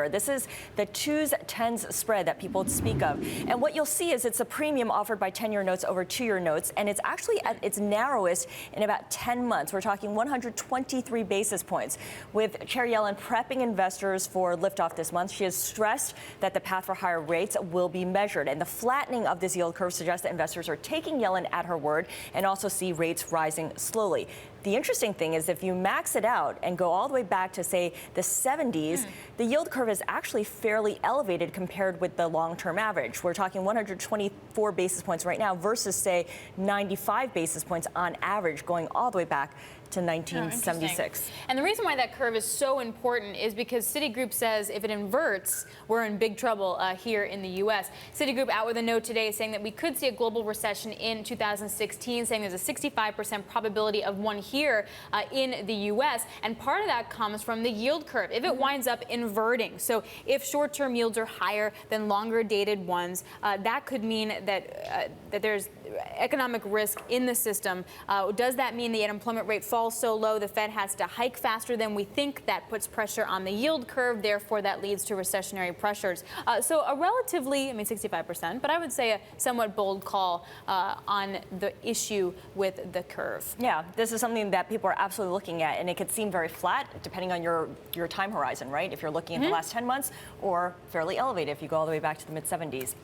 This is the 2s, 10s spread that people speak of. And what you'll see is it's a premium offered by 10-year notes over 2-year notes, and it's actually at its narrowest in about 10 months. We're talking 123 basis points. With Chair Yellen prepping investors for liftoff this month, she has stressed that the path for higher rates will be measured. And the flattening of this yield curve suggests that investors are taking Yellen at her word and also see rates rising slowly. The interesting thing is if you max it out and go all the way back to, say, the 70s, the yield curve is actually fairly elevated compared with the long-term average. We're talking 124 basis points right now versus, say, 95 basis points on average going all the way back to 1976. And the reason why that curve is so important is because Citigroup says if it inverts, we're in big trouble here in the U.S. Citigroup out with a note today saying that we could see a global recession in 2016, saying there's a 65% probability of one here in the U.S. And part of that comes from the yield curve. If it winds up inverting, so if short-term yields are higher than longer-dated ones, that could mean that that there's economic risk in the system. Does that mean the unemployment rate falls so low the Fed has to hike faster than we think? That puts pressure on the yield curve. Therefore, that leads to recessionary pressures. So a relatively, 65%, but I would say a somewhat bold call on the issue with the curve. Yeah, this is something that people are absolutely looking at, and it could seem very flat depending on your time horizon, right? If you're looking at the last 10 months, or fairly elevated if you go all the way back to the mid-70s.